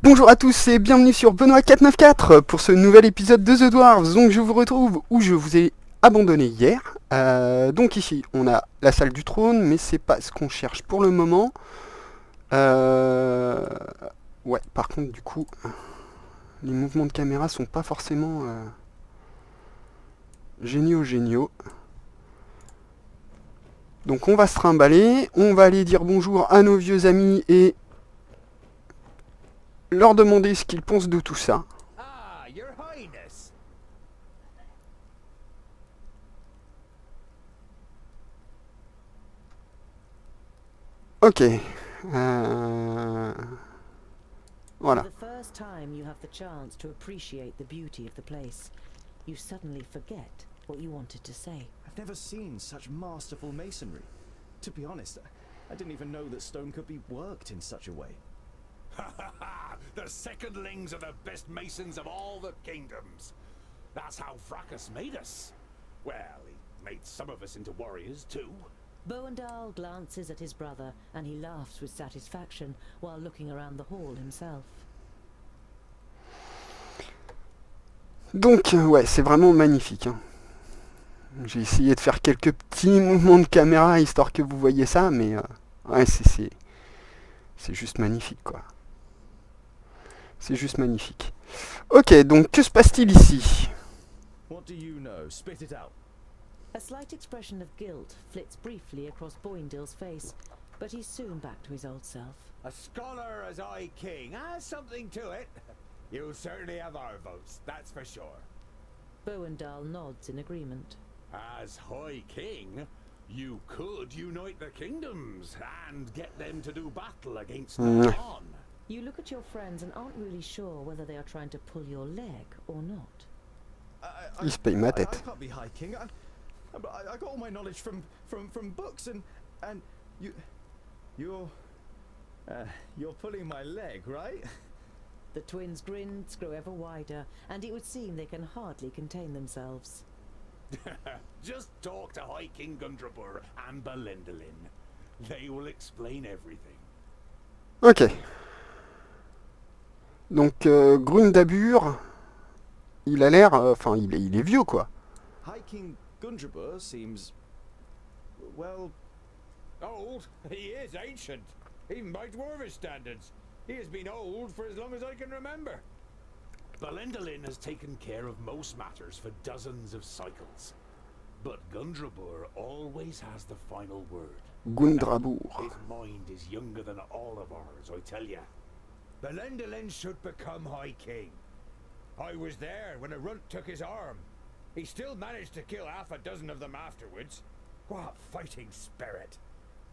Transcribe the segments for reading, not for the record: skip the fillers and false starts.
Bonjour à tous et bienvenue sur Benoît494 pour ce nouvel épisode de The Dwarves. Donc je vous retrouve où je vous ai abandonné hier. Donc ici on a la salle du trône, mais c'est pas ce qu'on cherche pour le moment. Ouais, par contre du coup, les mouvements de caméra sont pas forcément géniaux. Donc on va se trimballer, on va aller dire bonjour à nos vieux amis et leur demander ce qu'ils pensent de tout ça. Ah, Your Highness. Ok. Voilà. For the first time you have the chance to appreciate the beauty of the place. You suddenly forget what you wanted to say. I've never seen such masterful masonry. To be honest, I didn't even know that stone could be worked in such a way. The secondlings are the best masons of all the kingdoms. That's how Fracas made us. Well, he made some of us into warriors too. Boendal glances at his brother and he laughs with satisfaction while looking around the hall himself. Donc, ouais, c'est vraiment magnifique. Hein. J'ai essayé de faire quelques petits mouvements de caméra histoire que vous voyez ça, mais ouais, c'est juste magnifique, quoi. C'est juste magnifique. Ok, donc que se passe-t-il ici? What do you know? Spit it out. A slight expression of guilt flits briefly across Boindil's face, but he's soon back to his old self. A scholar as I king has something to it. You'll certainly have our votes, that's for sure. Boendal nods in agreement. As High King, you could unite the kingdoms and get them to do battle against Nain. You look at your friends and aren't really sure whether they are trying to pull your leg or not. Il se paye ma I tête. can't be High King. I got all my knowledge from books, and you're pulling my leg, right? The twins' grins grow ever wider, and it would seem they can hardly contain themselves. Just talk to High King Gundrabur and Belendalin. They will explain everything. Ok. Donc, Grundabur, il a l'air... Enfin, il est vieux, quoi. High King Gundrabur seems, well, Old? He is ancient. Even by Dwarvish standards. He has been old for as long as I can remember. Belendalin has taken care of most matters for dozens of cycles. But Gundrabur always has the final word. Gundrabur. His mind is younger than all of ours, I tell ya. Belendalin should become High King. I was there when a runt took his arm. He still managed to kill half a dozen of them afterwards. What fighting spirit!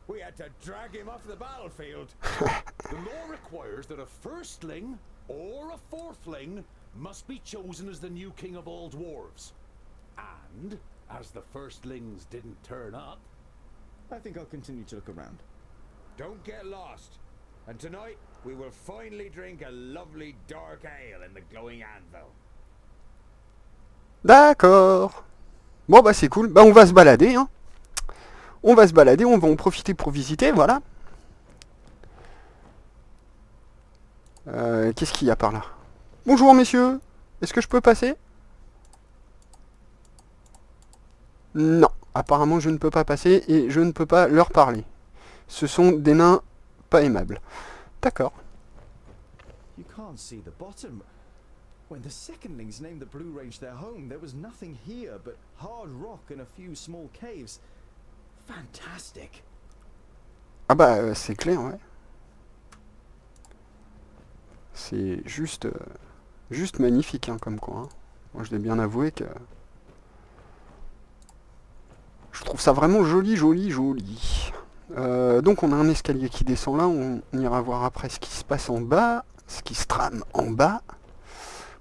We had to drag him off the battlefield. The law requires that a firstling or a fourthling must be chosen as the new king of all dwarves. And, as the firstlings didn't turn up... I think I'll continue to look around. Don't get lost. And tonight, we will finally drink a lovely dark ale in the glowing anvil. D'accord. Bon, bah c'est cool. Bah on va se balader, hein. On va se balader, on va en profiter pour visiter, voilà. Qu'est-ce qu'il y a par là? Bonjour, messieurs. Est-ce que je peux passer? Non. Apparemment, je ne peux pas passer et je ne peux pas leur parler. Ce sont des nains pas aimables. D'accord. You can't see the bottom. When the secondlings named the Blue Range their home, there was nothing here but hard rock and a few small caves. Fantastic. Ah bah, c'est clair, ouais. C'est juste... juste magnifique, hein, comme quoi. Hein. Moi, je dois bien avouer que... je trouve ça vraiment joli. Donc, on a un escalier qui descend là. On ira voir après ce qui se passe en bas. Ce qui se trame en bas.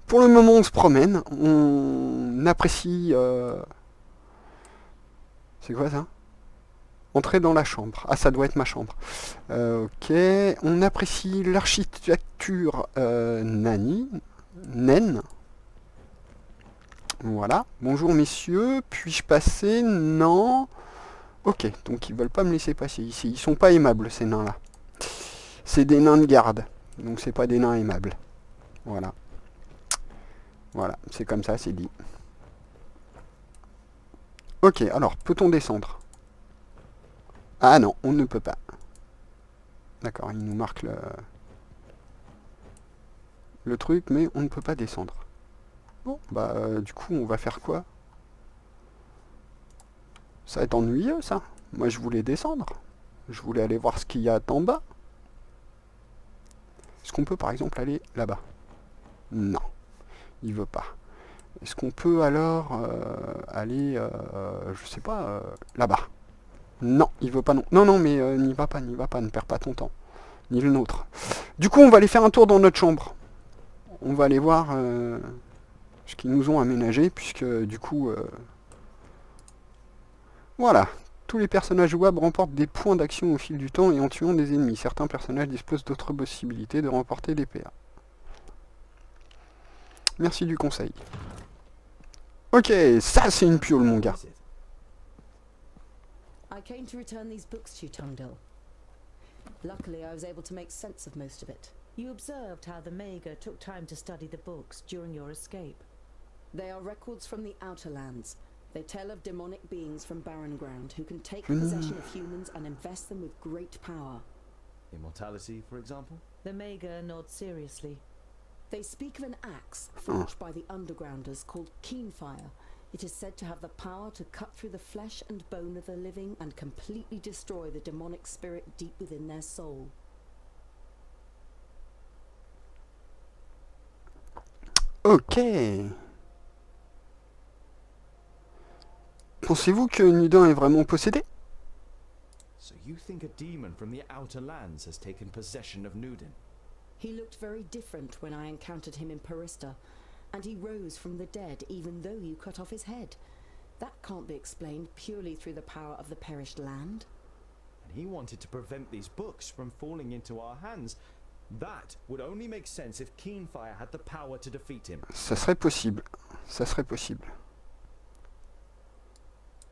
Pour le moment, on se promène. On apprécie... C'est quoi, ça? Entrer dans la chambre. Ah, ça doit être ma chambre. Ok. On apprécie l'architecture Nain. Voilà. Bonjour, messieurs. Puis-je passer? Non. Ok. Donc, ils veulent pas me laisser passer ici. Ils sont pas aimables, ces nains-là. C'est des nains de garde. Donc, c'est pas des nains aimables. Voilà. Voilà, c'est comme ça, c'est dit. Ok, alors, peut-on descendre? Ah non, on ne peut pas. D'accord, il nous marque le truc, mais on ne peut pas descendre. Bon, bah, du coup, on va faire quoi? Ça va être ennuyeux, ça. Moi, je voulais descendre. Je voulais aller voir ce qu'il y a en bas. Est-ce qu'on peut, par exemple, aller là-bas? Non, il veut pas. Est-ce qu'on peut alors aller, je sais pas, là-bas? Non, il veut pas non. Non, non, mais n'y va pas, ne perds pas ton temps. Ni le nôtre. Du coup, on va aller faire un tour dans notre chambre. On va aller voir ce qu'ils nous ont aménagé, puisque du coup... voilà. Tous les personnages jouables remportent des points d'action au fil du temps et en tuant des ennemis. Certains personnages disposent d'autres possibilités de remporter des PA. Merci du conseil. Ok, ça c'est une piole, mon gars. I came to return these books to you, Tungdil. Luckily, I was able to make sense of most of it. You observed how the Mager took time to study the books during your escape. They are records from the Outer Lands. They tell of demonic beings from barren ground who can take possession of humans and invest them with great power. Immortality, for example? The Mager nods seriously. They speak of an axe forged by the Undergrounders called Keenfire. It is said to have the power to cut through the flesh and bone of the living and completely destroy the demonic spirit deep within their soul. Ok. Pensez-vous que Nudin est vraiment possédé? So you think a demon from the Outer Lands has taken possession of Nudin? He looked very different when I encountered him in Parista, and he rose from the dead even though you cut off his head. That can't be explained purely through the power of the perished land. And he wanted to prevent these books from falling into our hands. That would only make sense if Keenfire had the power to defeat him. Ça serait possible. Ça serait possible.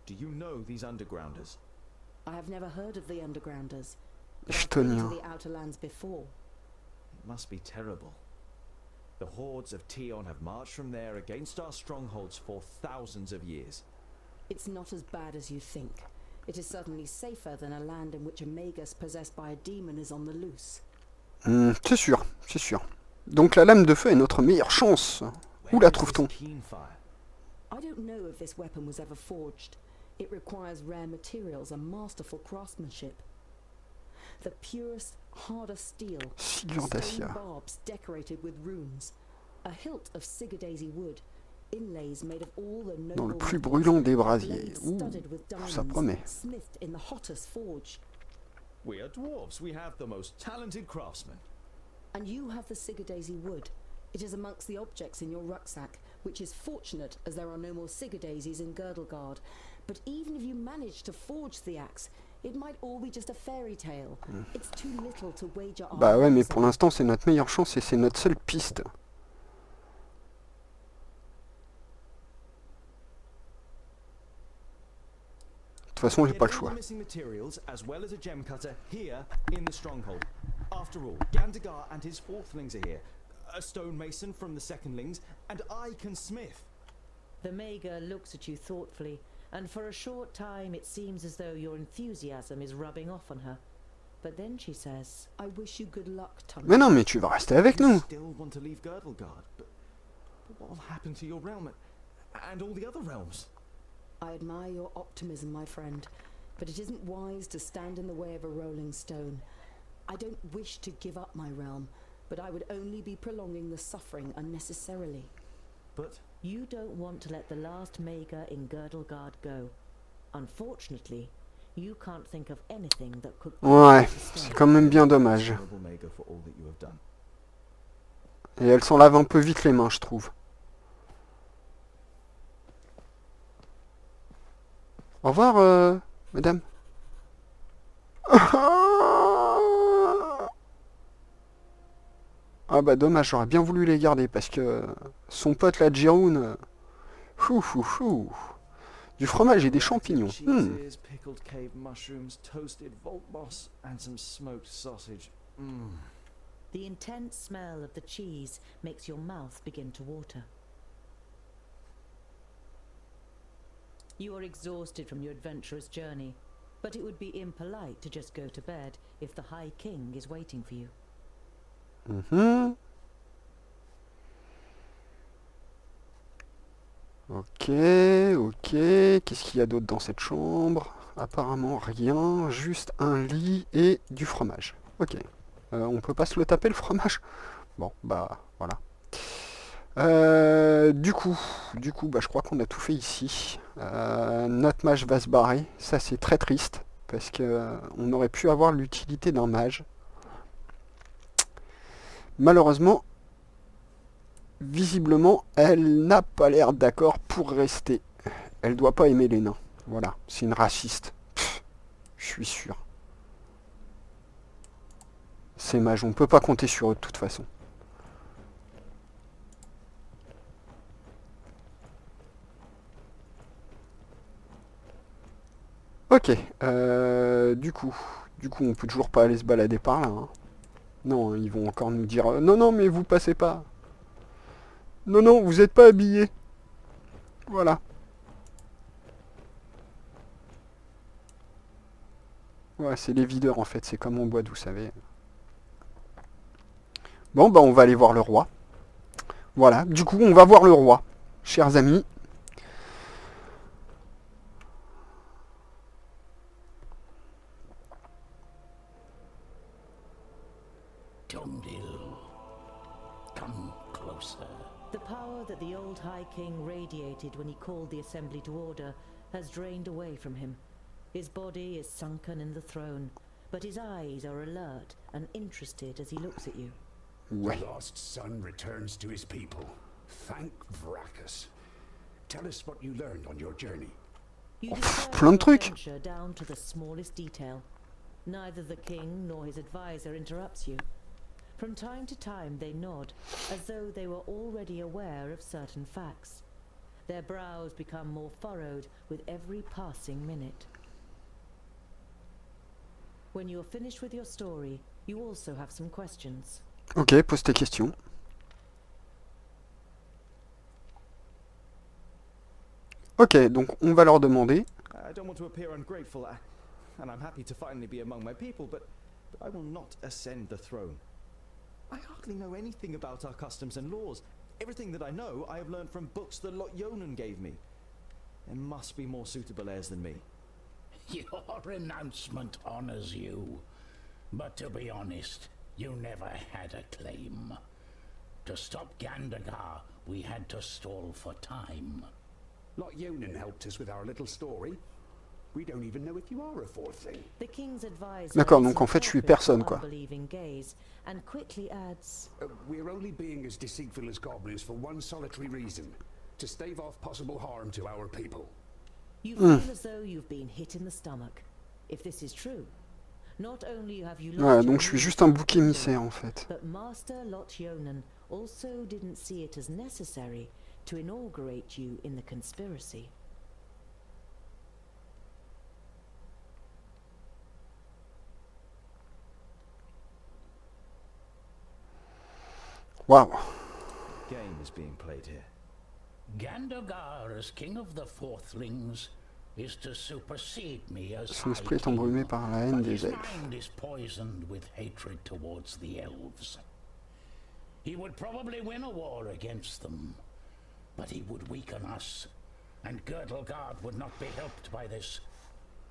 Do you know these Undergrounders? I have never heard of the Undergrounders, but I've been to the Outer Lands before. It must be terrible. The hordes of Tion have marched from there against our strongholds for thousands of years. It's not as bad as you think. It is certainly safer than a land in which a magus possessed by a demon is on the loose. C'est sûr, c'est sûr. Donc la lame de feu est notre meilleure chance. Où la trouve-t-on? I don't know if this weapon was ever forged. It requires rare materials and masterful craftsmanship. The purest, hardest steel, Figure stone d'acier. barbs decorated with runes, a hilt of Sigadesi wood, inlays made of all the Dans le noble plus metals, brûlant des a brasiers. blade Ouh, studded with ça diamonds, promet. smithed in the hottest forge. We are dwarves. We have the most talented craftsmen. And you have the Sigadesi wood. It is amongst the objects in your rucksack, which is fortunate as there are no more Sigadesis in Girdlegard. But even if you manage to forge the axe, it might all be just a fairy tale. It's too little to wager our Bah ouais, mais lives pour on. l'instant c'est notre meilleure chance et c'est notre seule piste. De toute façon, j'ai Get pas le all choix. the missing materials as well as a gem cutter here in the stronghold. After all, Gandagar and his fourthlings are here. A stonemason from the secondlings, and I can smith. The Mager looks at you thoughtfully, and for a short time it seems as though your enthusiasm is rubbing off on her. But then she says, I wish you good luck, Tom. Mais non, mais tu vas rester avec You nous. still want to leave Girdlegard, but what will happen to your realm and all the other realms? I admire your optimism, my friend, but it isn't wise to stand in the way of a rolling stone. I don't wish to give up my realm, but I would only be prolonging the suffering unnecessarily. But You don't want to let the last Mager in Girdlegard go. Unfortunately, you can't think of anything that could... Ouais, c'est quand même bien dommage. Noble Mager for all that you have done. Et elle s'en lave un peu vite les mains, je trouve. Au revoir, madame. Ah bah dommage, j'aurais bien voulu les garder parce que son pote la Jiroun, du fromage et des champignons. Cheeses, pickled cave mushrooms, toasted vault moss, and some smoked sausage. The intense smell of the cheese makes your mouth begin to water. You are exhausted from your adventurous journey, but it would be impolite to just go to bed if the High King is waiting for you. Ok, ok. Qu'est-ce qu'il y a d'autre dans cette chambre? Apparemment rien, juste un lit et du fromage. Ok. On peut pas se le taper le fromage? Bon, bah voilà. Du coup, bah, je crois qu'on a tout fait ici. Notre mage va se barrer. Ça c'est très triste, parce que on aurait pu avoir l'utilité d'un mage. Malheureusement, visiblement, elle n'a pas l'air d'accord pour rester. Elle doit pas aimer les nains. Voilà, c'est une raciste. Pff, je suis sûr. Ces mages, on peut pas compter sur eux de toute façon. Ok, du coup, on peut toujours pas aller se balader par là. Hein. Non, ils vont encore nous dire non, non, mais vous passez pas. Non, non, vous êtes pas habillés. Voilà. Ouais, c'est les videurs en fait, c'est comme en boîte, vous savez. Bon, bah on va aller voir le roi. Voilà, du coup, on va voir le roi, chers amis. Tungdil, come closer. The power that the old High King radiated when he called the assembly to order has drained away from him. His body is sunken in the throne, but his eyes are alert and interested as he looks at you. Ouais. The lost son returns to his people. Thank Vrakus. Tell us what you learned on your journey. You Oh, describe plein de your trucs. adventure down to the smallest detail. Neither the king nor his advisor interrupts you. From time to time they nod, as though they were already aware of certain facts. Their brows become more furrowed with every passing minute. When you are finished with your story, you also have some questions. Ok, pose tes questions. Ok, donc on va leur demander. I don't want to appear ungrateful, and I'm happy to finally be among my people, but I will not ascend the throne. I hardly know anything about our customs and laws. Everything that I know, I have learned from books that Lot Yonan gave me. There must be more suitable heirs than me. Your renouncement honors you. But to be honest, you never had a claim. To stop Gandagar, we had to stall for time. Lot Yonan helped us with our little story. We don't even know if you are a fourthling. The king's advisor D'accord, is donc en fait je suis interpret personne your quoi. unbelieving gaze and quickly adds, We're only being as deceitful as goblins for one solitary reason. To stave off possible harm to our people. you feel as though you've been hit in the stomach. If this is true, not only have you Ouais, lost donc your je suis roots juste un and bouc kingdom, émissaire en fait. but Master Lot Yonan also didn't see it as necessary to inaugurate you in the conspiracy. Waouh. Game is being played here. Gandagar, as king of the fourthlings, is to supersede me as Son High esprit est King, embrumé par la haine but his des elfes. mind is poisoned with hatred towards the elves. He would probably win a war against them, but he would weaken us, and Girdlegard would not be helped by this.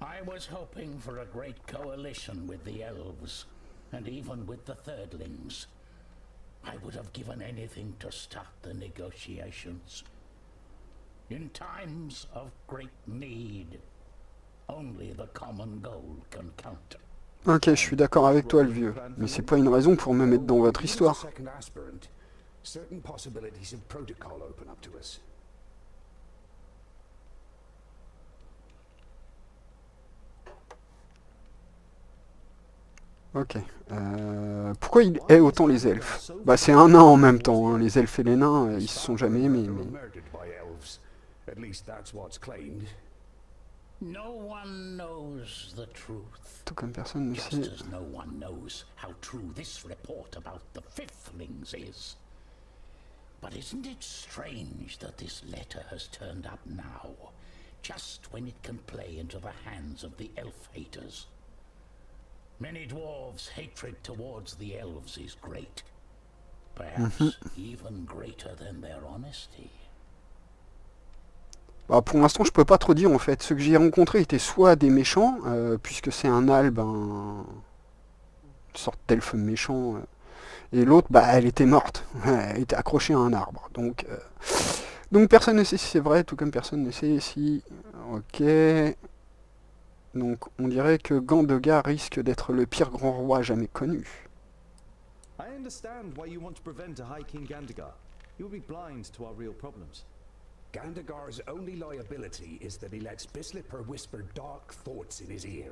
I was hoping for a great coalition with the elves, and even with the thirdlings. I would have given anything to start the negotiations. In times of great need, only the common goal can count. Ok, je suis d'accord avec toi le vieux, mais c'est pas une raison pour me mettre dans votre histoire. Second aspirant, certain possibilities of protocol open up to us. Ok. Pourquoi il hait autant les elfes? Bah c'est un nain en même temps, hein. Les elfes et les nains, ils se sont jamais aimés. Mais... Murdered by elves. At least that's what's claimed. No one knows the truth. Tout comme personne ne Just sait. as no one knows how true this report about the fifthlings is. But isn't it strange that this letter has turned up now, just when it can play into the hands of the elf haters? Many dwarves' hatred towards the elves is great. Perhaps even greater than their honesty. Bah, pour l'instant, je peux pas trop dire en fait. Ceux que j'ai rencontrés étaient soit des méchants, puisque c'est un albe, une sorte d'elfe méchant, et l'autre, bah, elle était morte. Elle était accrochée à un arbre. Donc personne ne sait si c'est vrai, tout comme personne ne sait si... Ok. Donc on dirait que Gandoga risque d'être le pire grand roi jamais connu. I understand why you want to prevent a High King Gandagar. He will be blind to our real problems. Gandagar's only liability is that he lets Bislipper whisper dark thoughts in his ear.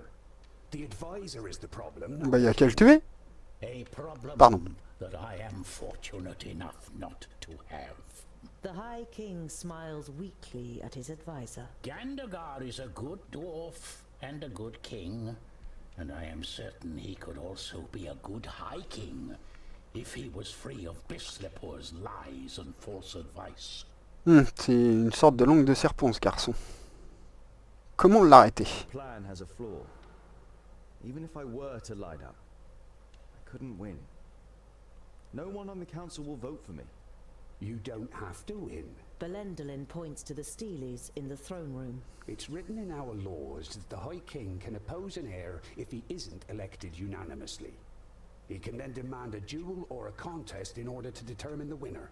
The advisor is the problem. Bah y a qu'à le tuer. A problem Pardon. that I am fortunate enough not to have. The High King smiles weakly at his advisor. Gandagar is a good dwarf and a good king, and I am certain he could also be a good high king if he was free of Bislipper's lies and false advice. C'est une sorte de langue de serpent ce garçon. Comment l'arrêter? The plan has a flaw. Even if I were to light up, I couldn't win. No one on the council will vote for me. You don't have to win. Belendolin points to the Steelies in the throne room. It's written in our laws that the High King can oppose an heir if he isn't elected unanimously. He can then demand a duel or a contest in order to determine the winner.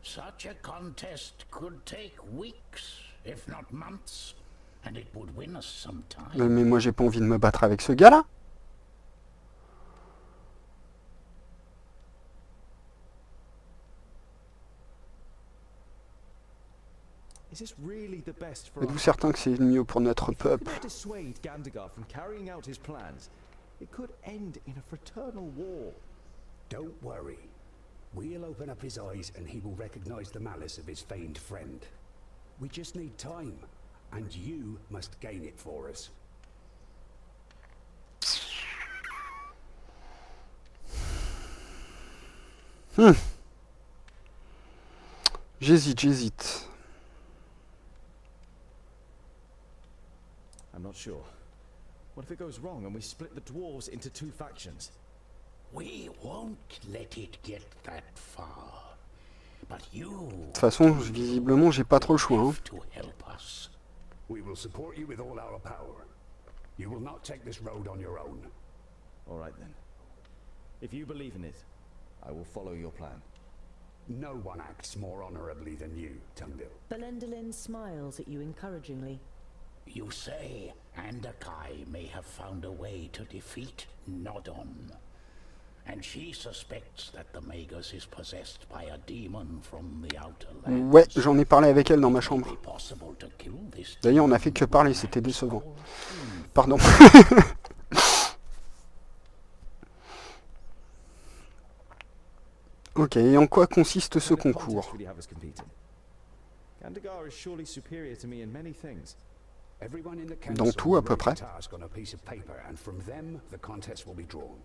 Such a contest could take weeks, if not months, and it would win us some time. Mais moi j'ai pas envie de me battre avec ce gars-là. Is this really the best for Êtes-vous certain que c'est le mieux pour notre If we peuple? could dissuade Gandagar from carrying out his plans, it could end in a fraternal war. Don't worry. We'll open up his eyes and he will recognize the malice of his feigned friend. We just need time, and you must gain it for us. J'hésite. I'm not sure. What if it goes wrong and we split the dwarves into two factions? We won't let it get that far. But you De toute façon, visiblement, j'ai pas trop le choix. Hein. have to help us. We will support you with all our power. You will not take this road on your own. All right then. If you believe in it, I will follow your plan. No one acts more honorably than you, Tungdil. Belendolin smiles at you encouragingly. You say Andakai may have found a way to defeat Nodon. And she suspects that the Magus is possessed by a demon from the outer lands. Ouais, j'en ai parlé avec elle dans ma chambre. It may be possible to kill this D'ailleurs, on a fait que parler, c'était décevant. Pardon. Ok, et en quoi consiste ce What contest concours? will you have us compete in? Gandagar is surely superior to me in many things. Everyone in the Dans council tout, à will peu write près. a task on a piece of paper, and from them, the contest will be drawn.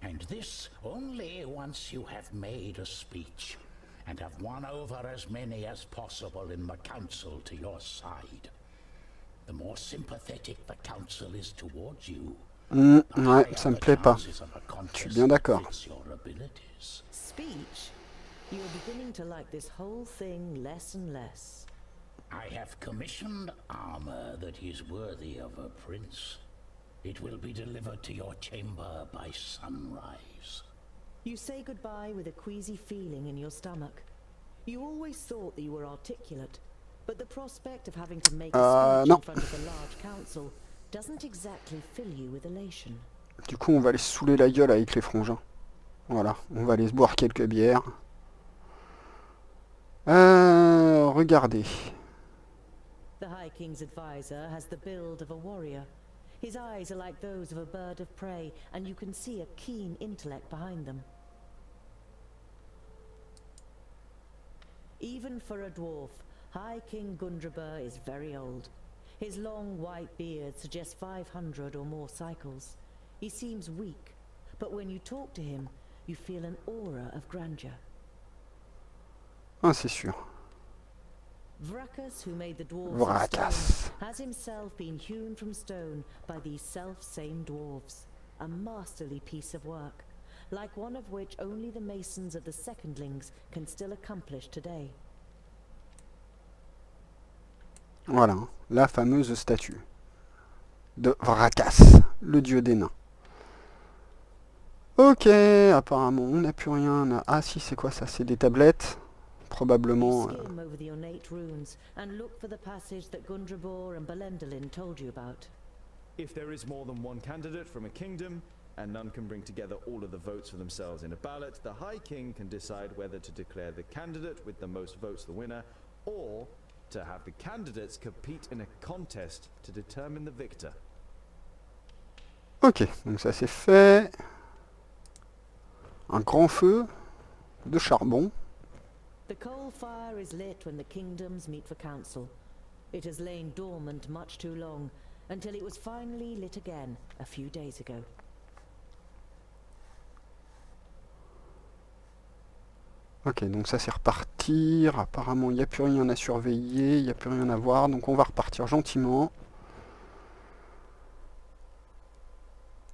And this only once you have made a speech and have won over as many as possible in the council to your side. The more sympathetic the council is towards you, Ouais, ça me plaît pas. Je suis bien d'accord. Speech? You're beginning to like this whole thing less and less. I have commissioned armor that is worthy of a prince. It will be delivered to your chamber by sunrise. You say goodbye with a queasy feeling in your stomach. You always thought that you were articulate, but the prospect of having to make a speech non. in front of a large council doesn't exactly fill you with elation. Du coup, on va aller se saouler la gueule avec les frangins. Voilà, on va aller se boire quelques bières. Regardez. The High King's advisor has the build of a warrior. His eyes are like those of a bird of prey, and you can see a keen intellect behind them. Even for a dwarf, High King Gundraber is very old. His long white beard suggests 500 or more cycles. He seems weak, but when you talk to him, you feel an aura of grandeur. Ah, c'est sûr. Vracus, who made the dwarves of Vracas. stone, has himself been hewn from stone by these self-same dwarves. A masterly piece of work, like one of which only the masons of the secondlings can still accomplish today. Voilà, la fameuse statue de Vracas, le dieu des nains. Ok, apparemment on n'a plus rien. Ah si, c'est quoi ça? C'est des tablettes. Probablement. Skim over the ornate runes and look for the passage that Gundrabor and Belendalin told you about. If there is more than one candidate from a kingdom, and none can bring together all of the votes for themselves in a ballot, the High King can decide whether to declare the candidate with the most votes the winner, or to have the candidates compete in a contest to determine the victor. Ok, donc ça c'est fait. Un grand feu de charbon. The coal fire is lit when the kingdoms meet for council. It has lain dormant much too long, until it was finally lit again a few days ago. Ok, donc ça c'est repartir. Apparemment il n'y a plus rien à surveiller, il n'y a plus rien à voir, donc on va repartir gentiment.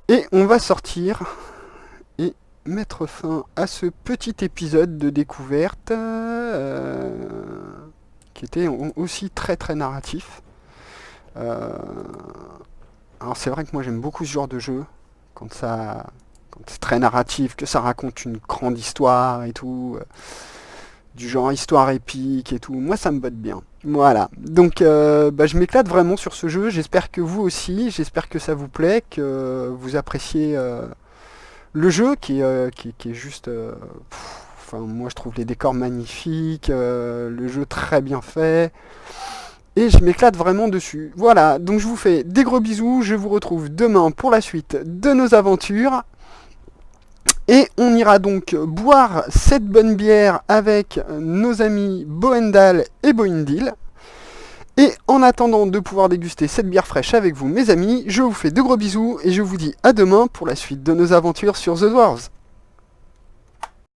Et on va sortir et mettre fin à ce petit épisode de découverte qui était aussi très très narratif. Alors c'est vrai que moi j'aime beaucoup ce genre de jeu, quand c'est très narratif, que ça raconte une grande histoire et tout, du genre histoire épique et tout, moi ça me botte bien. Voilà, donc je m'éclate vraiment sur ce jeu, j'espère que vous aussi, j'espère que ça vous plaît, que vous appréciez le jeu qui est juste... enfin, moi je trouve les décors magnifiques, le jeu très bien fait, et je m'éclate vraiment dessus. Voilà, donc je vous fais des gros bisous, je vous retrouve demain pour la suite de nos aventures. Et on ira donc boire cette bonne bière avec nos amis Boendal et Boindil. Et en attendant de pouvoir déguster cette bière fraîche avec vous, mes amis, je vous fais de gros bisous et je vous dis à demain pour la suite de nos aventures sur The Dwarves.